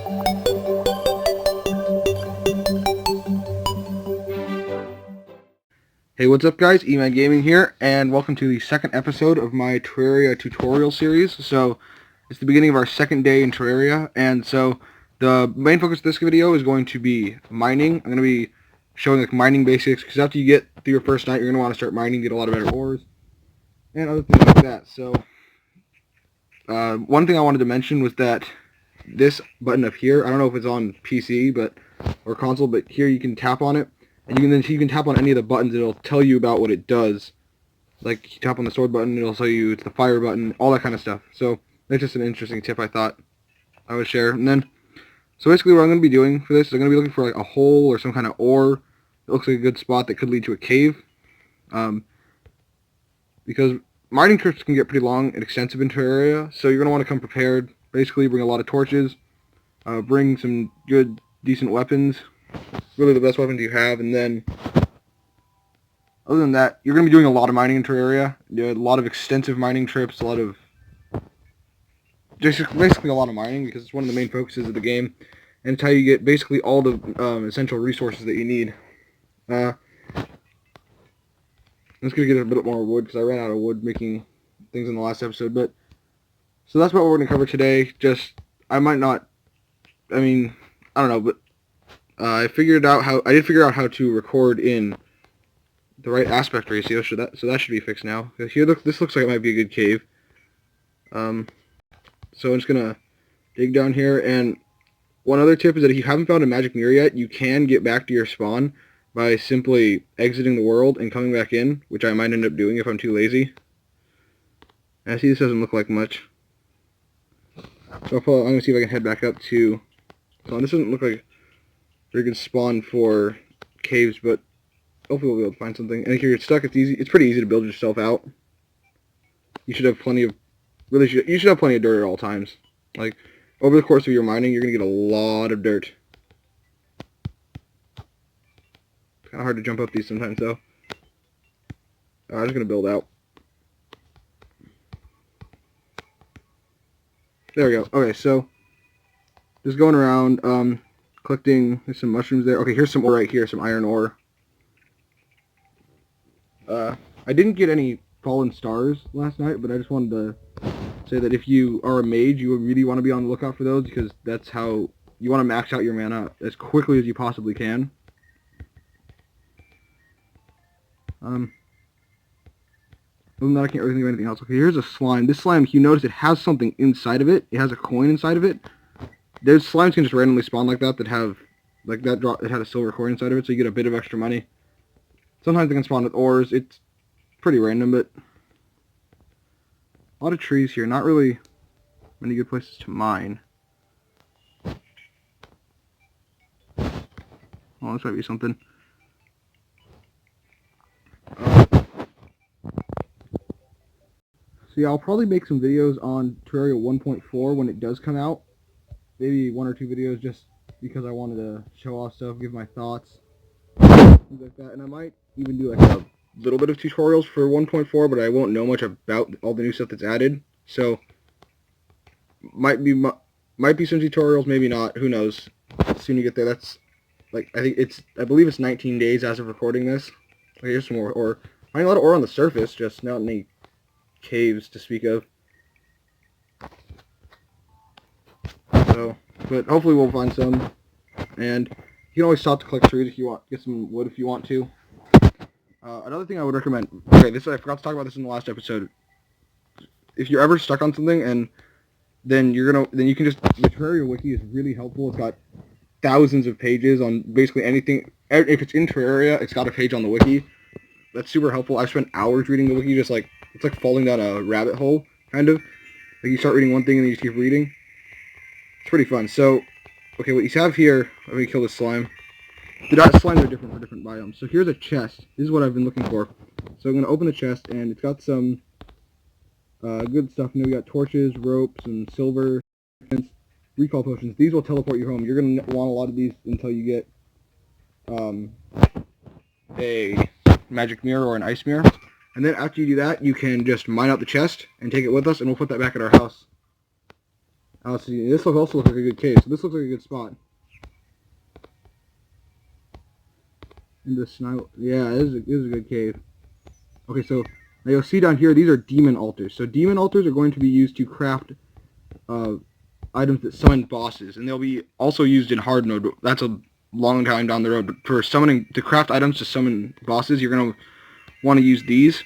Hey, what's up guys, E-Man Gaming here, and welcome to the second episode of my Terraria tutorial series. So, it's the beginning of our second day in Terraria, and so the main focus of this video is going to be mining. I'm going to be showing like mining basics, because after you get through your first night, you're going to want to start mining, get a lot of better ores, and other things like that. So, one thing I wanted to mention was that this button up here, I don't know if it's on PC or console, but here you can tap on it. And you can tap on any of the buttons, it'll tell you about what it does. Like, you tap on the sword button, it'll tell you it's the fire button, all that kind of stuff. So, that's just an interesting tip I thought I would share. And then, so basically what I'm going to be doing for this is I'm going to be looking for like a hole or some kind of ore that looks like a good spot that could lead to a cave. Because mining trips can get pretty long and extensive in Terraria, so you're going to want to come prepared. Basically, bring a lot of torches, bring some good, decent weapons. Really the best weapons you have, and then other than that, you're going to be doing a lot of mining in Terraria. A lot of extensive mining trips, basically a lot of mining, because it's one of the main focuses of the game, and it's how you get basically all the essential resources that you need. I'm just going to get a bit more wood, because I ran out of wood making things in the last episode, so that's what we're going to cover today. I don't know, but I did figure out how to record in the right aspect ratio, so that should be fixed now. Here, this looks like it might be a good cave. So I'm just gonna dig down here, and one other tip is that if you haven't found a magic mirror yet, you can get back to your spawn by simply exiting the world and coming back in, which I might end up doing if I'm too lazy. And I see this doesn't look like much, so I'm gonna see if I can head back up to. So this doesn't look like very good spawn for caves, but hopefully we'll be able to find something. And if you're stuck, it's pretty easy to build yourself out. You should have plenty of dirt at all times. Like, over the course of your mining, you're gonna get a lot of dirt. It's kind of hard to jump up these sometimes, though. I'm just gonna build out. There we go. Okay, so just going around, collecting. There's some mushrooms there. Okay, here's some ore right here, some iron ore. I didn't get any fallen stars last night, but I just wanted to say that if you are a mage, you really want to be on the lookout for those, because that's how you want to max out your mana as quickly as you possibly can. Other than that, I can't really think of anything else. Okay, here's a slime. This slime, you notice it has something inside of it. It has a coin inside of it. There's slimes can just randomly spawn like that have it had a silver coin inside of it, so you get a bit of extra money. Sometimes they can spawn with ores. It's pretty random, but a lot of trees here. Not really many good places to mine. Oh, this might be something. So yeah, I'll probably make some videos on Terraria 1.4 when it does come out. Maybe 1 or 2 videos, just because I wanted to show off stuff, give my thoughts, things like that. And I might even do like a little bit of tutorials for 1.4, but I won't know much about all the new stuff that's added. So might be some tutorials, maybe not. Who knows? Soon you get there. That's like I believe it's 19 days as of recording this. Okay, here's some more ore. Finding a lot of ore on the surface, just not any caves to speak of. So, but hopefully we'll find some, and you can always stop to collect trees if you want, get some wood if you want to. Another thing I would recommend, okay, I forgot to talk about this in the last episode. If you're ever stuck on something, and then you can just, the Terraria wiki is really helpful. It's got thousands of pages on basically anything. If it's in Terraria, it's got a page on the wiki. That's super helpful. I've spent hours reading the wiki, it's like falling down a rabbit hole, kind of. Like, you start reading one thing and then you just keep reading. It's pretty fun. So, okay, what you have here, let me kill this slime. The slimes are different for different biomes. So here's a chest. This is what I've been looking for. So I'm going to open the chest, and it's got some good stuff. We got torches, ropes, and silver, and recall potions. These will teleport you home. You're going to want a lot of these until you get a magic mirror or an ice mirror. And then after you do that, you can just mine out the chest and take it with us, and we'll put that back at our house. see. This also looks like a good cave. So this looks like a good spot. In the snow. Yeah, this is a good cave. Okay, so now you'll see down here, these are demon altars. So demon altars are going to be used to craft items that summon bosses, and they'll be also used in hard mode. That's a long time down the road. But for summoning, to craft items to summon bosses, you're going to want to use these.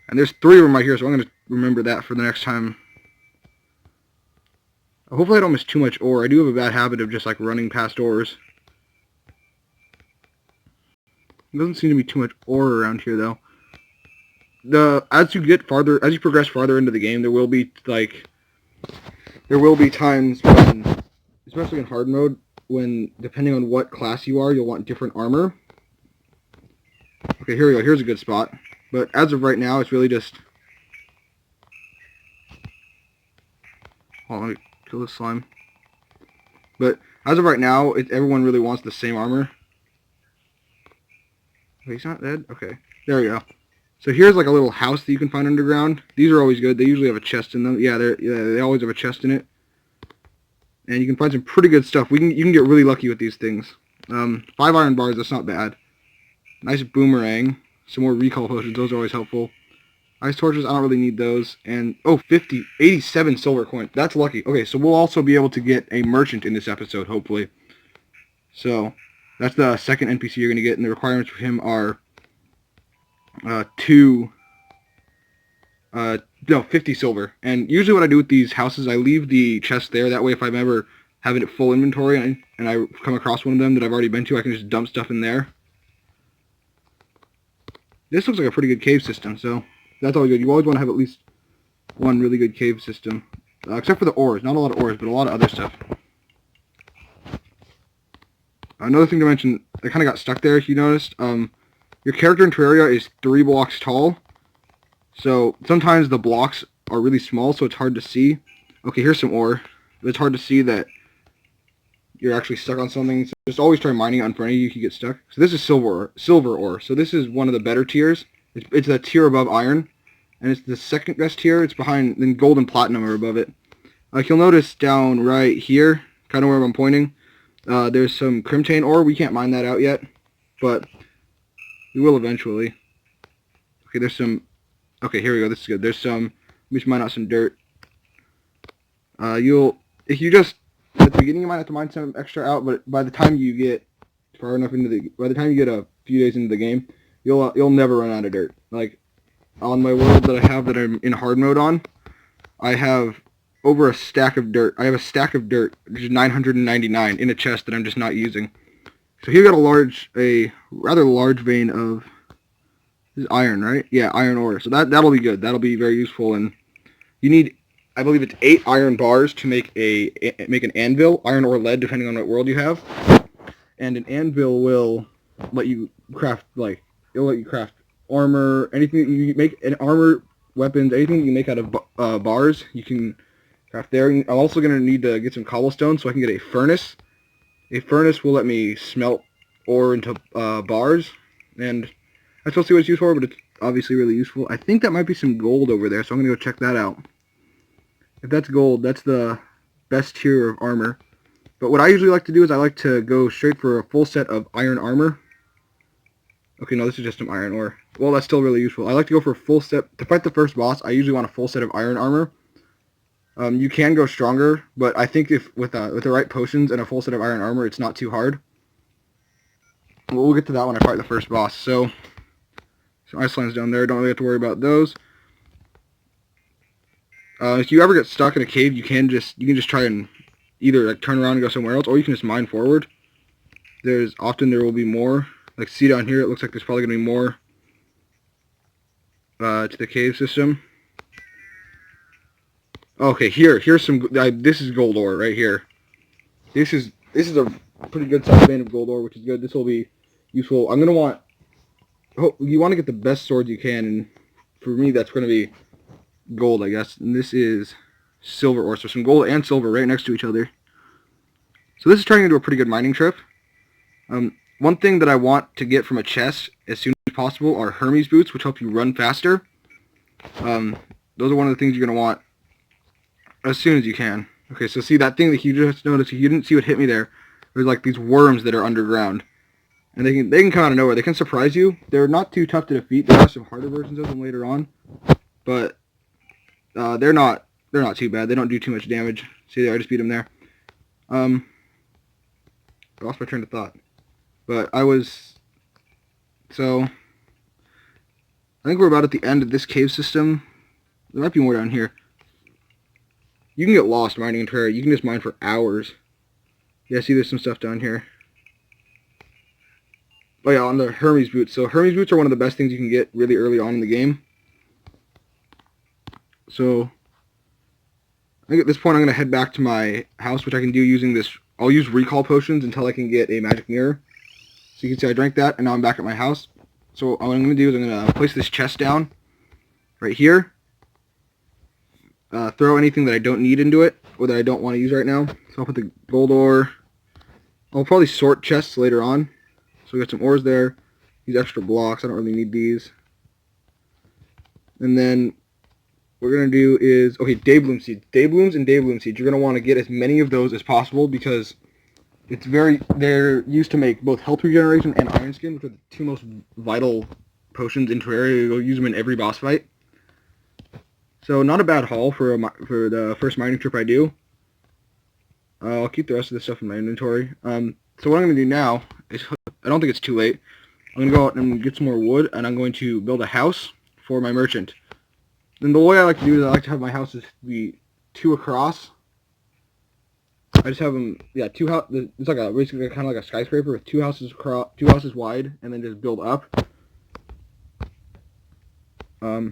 And there's 3 of them right here, so I'm going to remember that for the next time. Hopefully I don't miss too much ore. I do have a bad habit of just like running past ores. There doesn't seem to be too much ore around here though. As you progress farther into the game, there will be times when, especially in hard mode, when depending on what class you are, you'll want different armor. Okay, here we go. Here's a good spot. But as of right now, it's really just... Oh, let me kill this slime. But as of right now, everyone really wants the same armor. Okay, he's not dead? Okay, there we go. So here's like a little house that you can find underground. These are always good. They usually have a chest in them. Yeah, they always have a chest in it. And you can find some pretty good stuff. You can get really lucky with these things. 5 iron bars, that's not bad. Nice boomerang. Some more recall potions, those are always helpful. Ice torches, I don't really need those. And, 87 silver coins. That's lucky. Okay, so we'll also be able to get a merchant in this episode, hopefully. So, that's the second NPC you're going to get, and the requirements for him are 50 silver. And usually what I do with these houses, I leave the chest there. That way if I'm ever having it full inventory and I come across one of them that I've already been to, I can just dump stuff in there. This looks like a pretty good cave system, so that's all good. You always want to have at least one really good cave system. Except for the ores. Not a lot of ores, but a lot of other stuff. Another thing to mention, I kind of got stuck there if you noticed. Your character in Terraria is 3 blocks tall. So sometimes the blocks are really small, so it's hard to see. Okay, here's some ore. It's hard to see that you're actually stuck on something. So just always try mining it in front of you. You can get stuck. So this is silver ore. So this is one of the better tiers. It's a tier above iron, and it's the second best tier. It's behind, then gold and platinum are above it. Like you'll notice down right here, kind of where I'm pointing, there's some crimtane ore. We can't mine that out yet, but we will eventually. Okay, there's some. Okay, here we go. This is good. There's some. Let me just mine out some dirt. If you just at the beginning you might have to mine some extra out, but by the time you get far enough by the time you get a few days into the game, you'll never run out of dirt. Like on my world that I'm in hard mode on, I have over a stack of dirt. I have a stack of dirt, which is 999 in a chest that I'm just not using. So here we got a rather large vein of this is iron, right? Yeah, iron ore. So that'll be good. That'll be very useful, and you need, I believe it's 8 iron bars to make an anvil, iron or lead, depending on what world you have. And an anvil will let you craft it'll let you craft armor, anything that you make, an armor, weapons, anything that you make out of bars, you can craft there. I'm also gonna need to get some cobblestone so I can get a furnace. A furnace will let me smelt ore into bars, and that's mostly what it's used for, but it's obviously really useful. I think that might be some gold over there, so I'm going to go check that out. If that's gold, that's the best tier of armor. But what I usually like to do is I like to go straight for a full set of iron armor. Okay, no, this is just some iron ore. Well, that's still really useful. I like to go for a full set. To fight the first boss, I usually want a full set of iron armor. You can go stronger, but I think if with the right potions and a full set of iron armor, it's not too hard. We'll get to that when I fight the first boss. So, some ice slimes down there. Don't really have to worry about those. If you ever get stuck in a cave, you can just try and either like turn around and go somewhere else, or you can just mine forward. There will be more. Like see down here, it looks like there's probably gonna be more to the cave system. Okay, here's some. This is gold ore right here. This is a pretty good sized vein of gold ore, which is good. This will be useful. I'm gonna want. You want to get the best swords you can, and for me, that's gonna be gold, I guess. And this is silver ore, so some gold and silver right next to each other. So this is turning into a pretty good mining trip. One thing that I want to get from a chest as soon as possible are Hermes boots, which help you run faster. Those are one of the things you're gonna want as soon as you can. Okay, so see that thing that you just noticed, you didn't see what hit me there. There's like these worms that are underground. And they can come out of nowhere. They can surprise you. They're not too tough to defeat. There are some harder versions of them later on. But they're not too bad. They don't do too much damage. See there, I just beat them there. I lost my train of thought. But so I think we're about at the end of this cave system. There might be more down here. You can get lost mining in Terraria. You can just mine for hours. Yeah, see there's some stuff down here. Oh yeah, on the Hermes boots. So Hermes boots are one of the best things you can get really early on in the game. So I think at this point I'm going to head back to my house, which I can do using this. I'll use recall potions until I can get a magic mirror. So you can see I drank that, and now I'm back at my house. So what I'm going to do is I'm going to place this chest down right here. Throw anything that I don't need into it, or that I don't want to use right now. So I'll put the gold ore. I'll probably sort chests later on. So we got some ores there. These extra blocks, I don't really need these. And then what we're going to do is, okay, daybloom seeds. Dayblooms and daybloom seeds. You're going to want to get as many of those as possible because they're used to make both health regeneration and iron skin, which are the two most vital potions in Terraria. You'll use them in every boss fight. So not a bad haul for the first mining trip I do. I'll keep the rest of this stuff in my inventory. So what I'm going to do now is, I don't think it's too late. I'm going to go out and get some more wood, and I'm going to build a house for my merchant. And the way I like to do is I like to have my houses be 2 across. I just have them, yeah, it's like basically kind of like a skyscraper with 2 houses across, 2 houses wide, and then just build up. I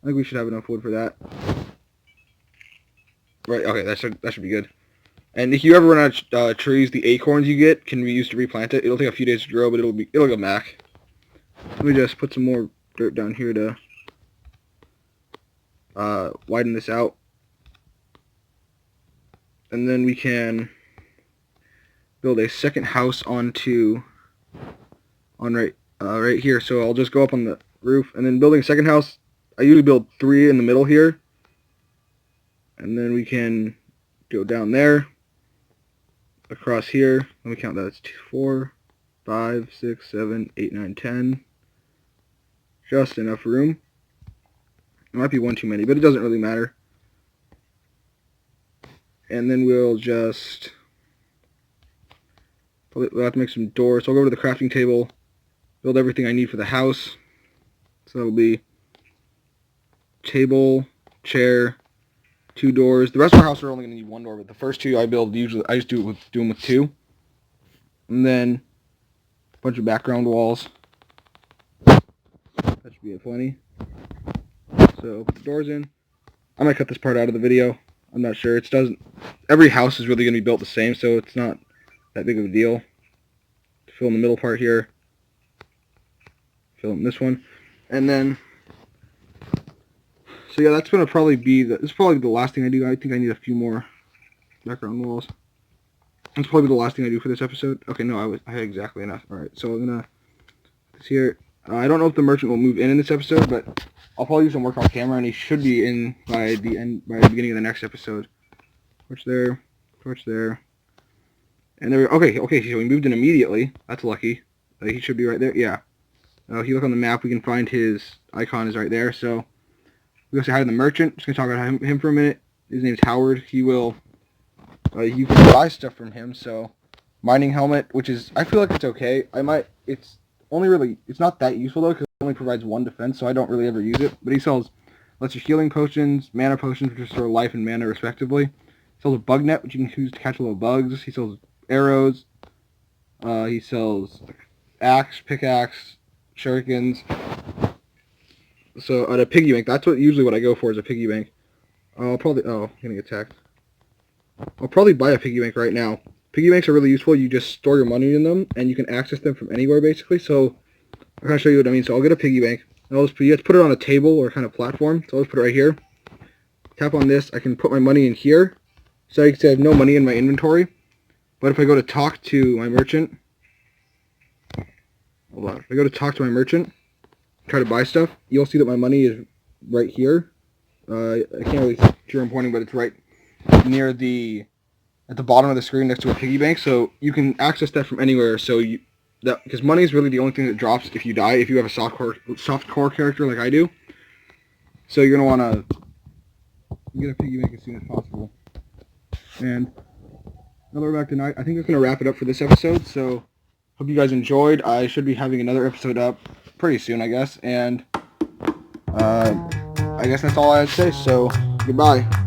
think we should have enough wood for that. Right, okay, that should be good. And if you ever run out of trees, the acorns you get can be used to replant it. It'll take a few days to grow, but it'll go back. Let me just put some more dirt down here to widen this out. And then we can build a second house right here. So I'll just go up on the roof, and then building a second house, I usually build 3 in the middle here. And then we can go down there, across here. Let me count that. It's 2, 4, 5, 6, 7, 8, 9, 10. Just enough room. It might be one too many, but it doesn't really matter. And then we'll have to make some doors. So I'll go to the crafting table, build everything I need for the house. So it'll be table, chair, 2 doors. The rest of our house are only going to need 1 door, but the first 2 I just do them with 2. And then a bunch of background walls. That should be plenty. So put the doors in. I might cut this part out of the video. I'm not sure. Every house is really going to be built the same, so it's not that big of a deal. Fill in the middle part here. Fill in this one. And then, so yeah, that's going to probably be this is probably the last thing I do. I think I need a few more background walls. That's probably the last thing I do for this episode. Okay, no, I had exactly enough. Alright, so I'm going to put this here. I don't know if the merchant will move in this episode, but I'll probably do some work on camera, and he should be in by the beginning of the next episode. Torch there, and there. Okay, so he moved in immediately. That's lucky. He should be right there. Yeah. If you look on the map, we can find his icon is right there. So we go say hi to the merchant. Just gonna talk about him for a minute. His name's Howard. He will. You can buy stuff from him. So mining helmet, which is I feel like it's okay. It's not that useful though, because it only provides 1 defense, so I don't really ever use it. But he lets you healing potions, mana potions, which restore life and mana respectively. He sells a bug net, which you can use to catch little bugs. He sells arrows. He sells axe, pickaxe, shurikens. So at a piggy bank, that's usually what I go for is a piggy bank. I'm getting attacked. I'll probably buy a piggy bank right now. Piggy banks are really useful. You just store your money in them, and you can access them from anywhere, basically. So I'm going to show you what I mean. So I'll get a piggy bank. You have to put it on a table or kind of platform. So I'll just put it right here. Tap on this. I can put my money in here. So you can see I have no money in my inventory. But if I go to talk to my merchant, hold on. If I go to talk to my merchant, try to buy stuff, you'll see that my money is right here. I can't really see where I'm pointing, but it's right near at the bottom of the screen next to a piggy bank, so you can access that from anywhere. So because money is really the only thing that drops if you die, if you have a soft core character like I do. So you're gonna want to get a piggy bank as soon as possible. And now that we're back tonight, I think that's gonna wrap it up for this episode. So hope you guys enjoyed. I should be having another episode up pretty soon, I guess. And I guess that's all I had to say. So goodbye.